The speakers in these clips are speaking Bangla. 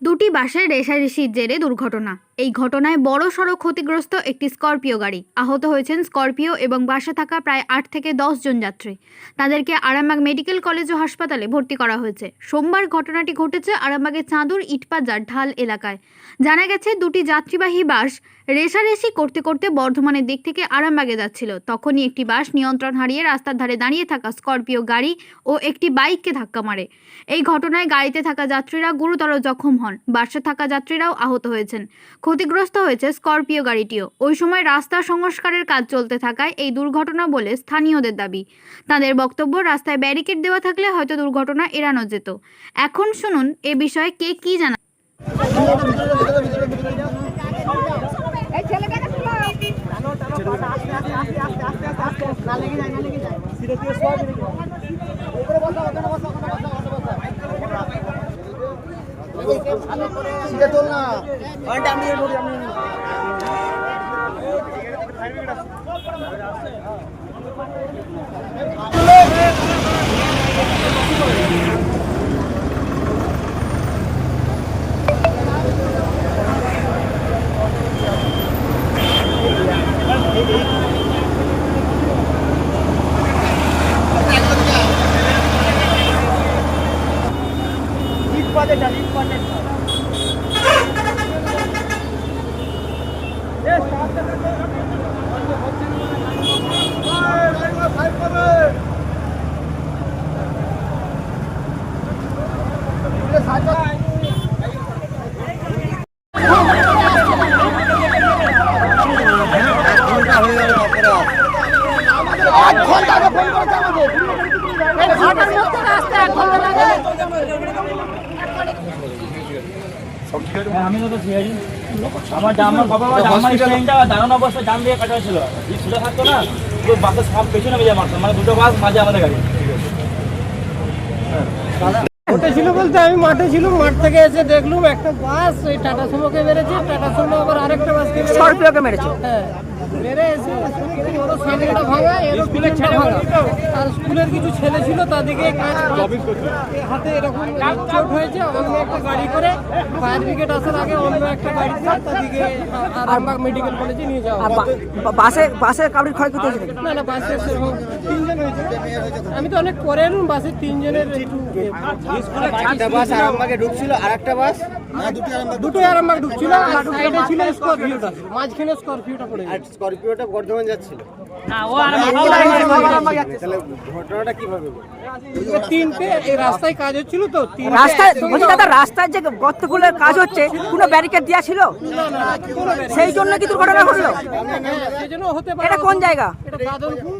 দুটি বাসের রেষারেষির জেরে দুর্ঘটনা। এই ঘটনায় বড়সড় ক্ষতিগ্রস্ত একটি স্করপিও গাড়ি। আহত হয়েছেন স্করপিও এবং বাসে থাকা প্রায় 8 থেকে 10 জন যাত্রী। তাদেরকে আরামবাগ মেডিকেল কলেজ ও হাসপাতালে ভর্তি করা হয়েছে। সোমবার ঘটনাটি ঘটেছে আরামবাগের চাঁদুর ইটবাজার ঢাল এলাকায়। জানা গেছে, দুটি যাত্রীবাহী বাস রেষারেষি করতে করতে বর্ধমানের দিক থেকে আরামবাগে যাচ্ছিল। তখনই একটি বাস নিয়ন্ত্রণ হারিয়ে রাস্তার ধারে দাঁড়িয়ে থাকা স্করপিও গাড়ি ও একটি বাইককে ধাক্কা মারে। এই ঘটনায় গাড়িতে থাকা যাত্রীরা গুরুতর জখম হন। বাসে থাকা যাত্রীরাও আহত হয়েছেন। ক্ষতিগ্রস্ত হয়েছে স্করপিও গাড়িটিও। ওই সময় রাস্তা সংস্কারের কাজ চলতে থাকায় এই দুর্ঘটনা বলে স্থানীয়দের দাবি। তাদের বক্তব্য, রাস্তায় ব্যারিকেড দেওয়া থাকলে হয়তো দুর্ঘটনা এড়ানো যেত। এখন শুনুন এ বিষয়ে কে কি জানা। আমি তো আমার ট্রেনটা দাঁড়ানো অবস্থায় জাম দিয়ে কাটা ছিল, ছিল থাকতো না, তো বাসের সব পেছনে বেজে মারতো, মানে দুটো বাস মাঝে আমাদের গাড়ি। ওটা ছিল বলতে আমি মাঠে ছিলাম, মাঠ থেকে এসে দেখলুম একটা বাস ওই টাটা সুমোকে মেরেছে, টাটা সুমো আবার আরেকটা বাসকে স্করপিওকে মেরেছে। হ্যাঁ, মেরে এসে ওরও সামনেটা ভাঙা, এরও পিছনটা ভাঙা। আর স্কুলের কিছু ছেলে ছিল, তাদেরকে হাতে এরকম চোট হয়েছে। অন্য একটা গাড়ি করে ফায়ার ব্রিগেড আসার আগে অন্য একটা গাড়িতে তাদেরকে আরামবাগ মেডিকেল কলেজে নিয়ে যাওয়া। বাসের কারোর ক্ষয়ক্ষতি হয়েছে নাকি? না, বাসের সেরকম 3 জন হয়েছে। আমি তো অনেক পরে এলুম, বাসের 3 জনের একটু একটা বাস আরামবাগে ঢুকছিল, আরেকটা বাস দুটোই আরামবাগ ঢুকছিল, আর সাইডে ছিল স্করপিওটা, মাঝখানে স্করপিওটা পড়ে আর স্করপিওটা বর্ধমান যাচ্ছিল। তাহলে ঘটনাটা কিভাবে ঘটলো? তিনটে এই রাস্তায় কাজ হচ্ছিল, তো রাস্তায় বলছি দাদা, রাস্তায় যে গর্তগুলোর কাজ হচ্ছে, কোনো ব্যারিকেড দেওয়া ছিল? সেই জন্য কি দুর্ঘটনা ঘটলো? সেই জন্য হতে পারে। এটা কোন জায়গা? এটা বাদলপুর,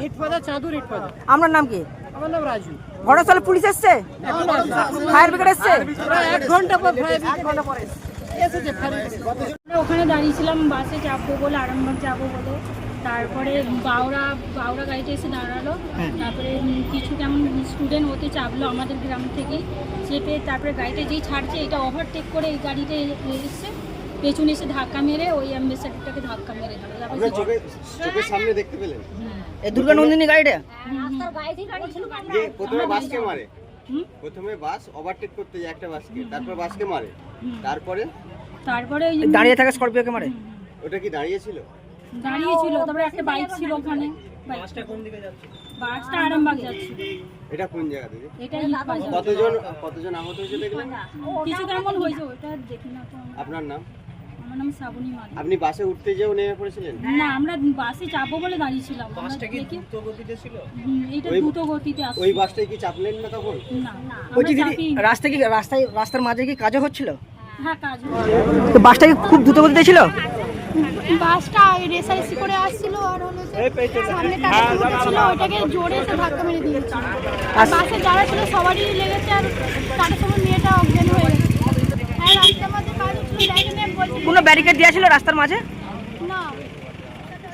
ইটবাজার, চাঁদুর ইটবাজার। আপনার নাম কি? আমার নাম রাজু। ঘটনাস্থলে পুলিশ এসছে, ফায়ার ব্রিগেড এসছে? 1 ঘন্টা পর এসেছে ফায়ার ব্রিগেড। ওখানে দাঁড়িয়েছিলাম বাসে চাপবো বলে, আরামবাগ যাবো বলে। তারপরে বাউরা গাড়িতে এসে দাঁড়ালো। তারপরে কিছু কেমন স্টুডেন্ট ওতে চাপলো আমাদের গ্রাম থেকে, চেপে তারপরে গাড়িটা যেই ছাড়ছে, এটা ওভারটেক করে এই গাড়িটা এসে পেছনে এসে ধাক্কা মেরে ওই অ্যাম্বাসেডারটাকে ধাক্কা মেরে দিল। আপনার চোখের সামনে দেখতে পেলেন এই দুর্গানন্দিনী গাড়িটা? যে প্রথমে বাসকে মারে, প্রথমে বাস ওভারটেক করতে যায় একটা বাসকে, তারপর বাসকে মারে, তারপরে ওই দাঁড়িয়ে থাকা স্করপিওকে মারে। ওটা কি দাঁড়িয়েছিল? দাঁড়িয়েছিল। তারপরে একটা বাইক ছিল ওখানে। বাসটা কোন দিকে যাচ্ছে? বাসটা আরামবাগ যাচ্ছে। এটা কোন জায়গা থেকে? এটা ইটবাজার। কতজন আহত হয়েছে দেখলেন? কিছু কেমন হয়েছে ওটা দেখি না তো। আপনার নাম? আমার নাম শ্রাবণী মালিক। আপনি বাসে উঠতে যেও নেমে পড়েছিলেন? না, আমরা বাসে চাপবো বলে দাঁড়িয়েছিলাম। বাসটা কি দ্রুত গতিতে ছিল? এইটা দ্রুত গতিতে আসছে। ওই বাসটাই কি চাপলেন না তখন? না, বলছি আমরা দিদি, চাপিনি। রাস্তার মাঝে কি কাজও হচ্ছিল? হ্যাঁ, কাজ তো বাসটা কি খুব দ্রুত গতিতে ছিল? বাসটা রেসারেসি করে আসছিল, আর হলো যে সামনে টাটা সুমো ছিল, ওটাকে জোরে এসে ধাক্কা মেরে দিয়েছে। আর বাসে যারা ছিল সবারই লেগেছে, আর টাটা সুমো মেয়েটা অজ্ঞান হয়ে গেছে। আর রাস্তার মাঝে কাজ হচ্ছিল, দেখেন আমি বলছি কোনো ব্যারিকেড দেওয়া ছিল রাস্তার মাঝে? না,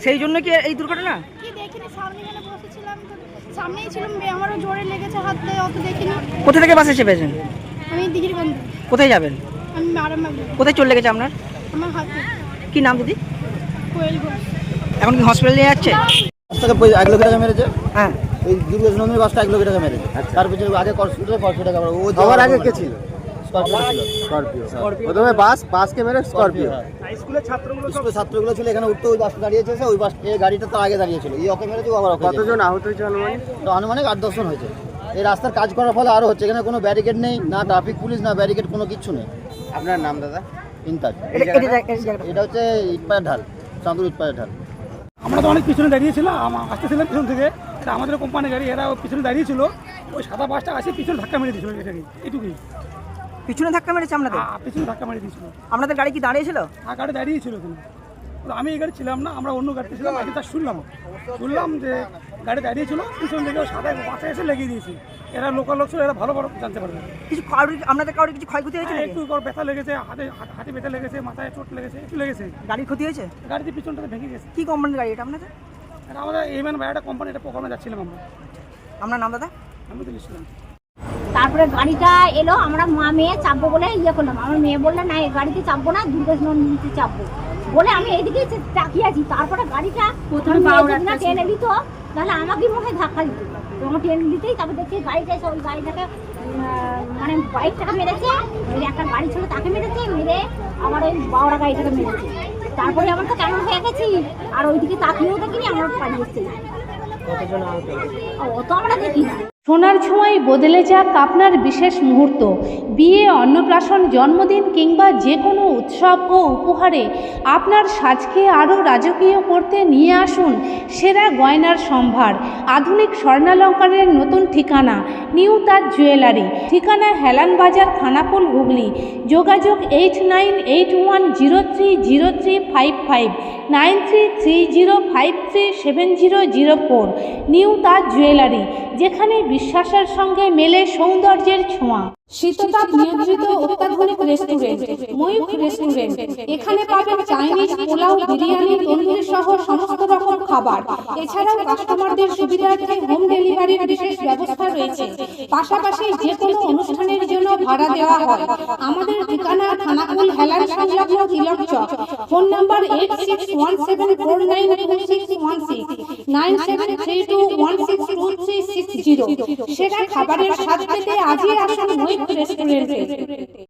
সেই জন্য কি এই দুর্ঘটনা? কি দেখিনি, সামনে গেলে বসেছিলাম তো, সামনেই ছিলাম, আমারও জোরে লেগেছে হাতে, অত দেখিনি। কোথা থেকে বাসে চেপেছেন? আমি দিঘির গন্ধ। কোথায় যাবেন? আমি আরামবাগ যাবো। কোথায় চলে গেছে আপনার? আমার হাতে কি নাম দিদি? কোয়েল ঘোষ। এখন কি হসপিটালে নিয়ে যাচ্ছে? রাস্তাকে 1 লক্ষ টাকা মেরেছে। হ্যাঁ, এই দুর্গানন্দিনী বাসটা 1 লক্ষ টাকা মেরেছে। তার পিছনে আগে কর্সটা টাকা। ও সবার আগে কে ছিল? স্করপিও ছিল। স্করপিও প্রথমে বাসকে মেরে স্করপিও। স্কুলের ছাত্রগুলো ছিল এখানে উঠতে, ওই বাসটা দাঁড়িয়েছে, ওই বাস এই গাড়িটা তো আগে দাঁড়িয়েছিল, এই ওকে মেরেছে, ও আবার ওকে। কতজন আহত হয়েছে অনুমানিক? তো আনুমানিক 8-10 জন হয়েছে। এই রাস্তার কাজ করার ফলে আরো হচ্ছে, এখানে কোনো ব্যারিকেড নেই, না ট্রাফিক পুলিশ, না ব্যারিকেড, কোনো কিচ্ছু নেই। আপনার নাম দাদা? ইনতাজ। এটা এটা হচ্ছে ইটপাড়ার ঢাল, চাঁদুর ইটপাড়ার ঢাল। আমরা তো অনেক পিছনে দাঁড়িয়েছিলাম, আসতেছিলাম পিছন থেকে, এটা আমাদের কোম্পানি গাড়ি, এরা পিছনে দাঁড়িয়েছিল, ওই সাদা বাসটা আসে পিছনে ধাক্কা মেরে দিয়েছিল এটাকে, এটুকুই। পিছনে ধাক্কা মেরেছে আপনাদের? পিছনে ধাক্কা মেরে দিয়েছিল। আপনাদের গাড়ি কি দাঁড়িয়েছিল? গাড়ি দাঁড়িয়েছিল কিন্তু আমি এই গাড়ি ছিলাম না, আমরা অন্য গাড়িতে ছিলাম। আগে তা শুনলাম যে গাড়ি দাঁড়িয়েছিল, পিছন থেকে সাদা বাসে এসে লেগে দিয়েছি। এরা লোকাল লোক ছিল, এরা ভালো জানতে পারবে। কিছু আপনাদের কারোর কিছু ক্ষয়ক্ষতি হয়েছে? একটু ব্যথা লেগেছে, হাতে ব্যথা লেগেছে, মাথায় চোট লেগেছে, একটু লেগেছে। গাড়ির ক্ষতি হয়েছে? গাড়িতে পিছনটাতে ভেঙে গেছে। কি কোম্পানির গাড়ি এটা আপনাদের? এটা আমাদের এমএন বায়োটা কোম্পানি, এটা প্রোগ্রামে যাচ্ছিলাম আমরা। আপনার নাম দাদা? আমি তো নিচ্ছিলাম। তারপরে গাড়িটা এলো, আমরা মা মেয়ে চাপবো বলে করলাম। আমার মেয়ে বললো না, এই গাড়িতে চাপবো না, দুর্গানন্দীতে চাপবো বলে আমি এইদিকে তাকিয়ে আছি। তারপরে গাড়িটা প্রথমে না টেনে দিত, তাহলে আমাকে মনে হয় ধাক্কা দিত। তখন টেনে দিতেই তারপর দেখছি গাড়িটা এসে ওই গাড়িটাকে মানে বাইকটাকে মেরেছে, ওই একটা গাড়ি ছিল তাকে মেরেছে, মেরে আমার ওই বাওড়া গাড়িটাকে মেরেছে। তারপরে আমার তো কেমন হয়ে গেছি, আর ওইদিকে তাকিয়েও দেখিনি, আমার পালিয়ে এসেছে। ও তো আমরা দেখি না। সোনার ছোঁয়ায় বদলে যাক আপনার বিশেষ মুহূর্ত। বিয়ে, অন্নপ্রাশন, জন্মদিন কিংবা যে কোনো উৎসব ও উপহারে আপনার সাজকে আরও রাজকীয় করতে নিয়ে আসুন সেরা গয়নার সম্ভার। আধুনিক স্বর্ণালঙ্কারের নতুন ঠিকানা নিউ তাজ জুয়েলারি। ঠিকানা হেলান বাজার, খানাকুল, হুগলি। যোগাযোগ 8981030355 9330537004। নিউ তাজ জুয়েলারি, যেখানে বিশ্বাসের সঙ্গে মেলে সৌন্দর্যের ছোঁয়া। শীততাপ নিয়ন্ত্রিত অত্যাধুনিক রেস্টুরেন্ট ময়ূখ রেস্টুরেন্ট। এখানে পাবেন চাইনিজ, পোলাও, বিরিয়ানি, তন্দুরি সহ সমস্ত রকম খাবার। এছাড়াও কাস্টমারদের সুবিধার্থে হোম ডেলিভারির বিশেষ ব্যবস্থা রয়েছে। পাশাপাশি যে কোনো অনুষ্ঠানের জন্য ভাড়া দেওয়া হয়। আমাদের ঠিকানা খানাকুল, হেলান সংলগ্ন তিলক চক। Phone number 8617492616 9732162360। সেরা খাবারের স্বাদ পেতে আজই আসুন ময়ূখ রেস্টুরেন্টে।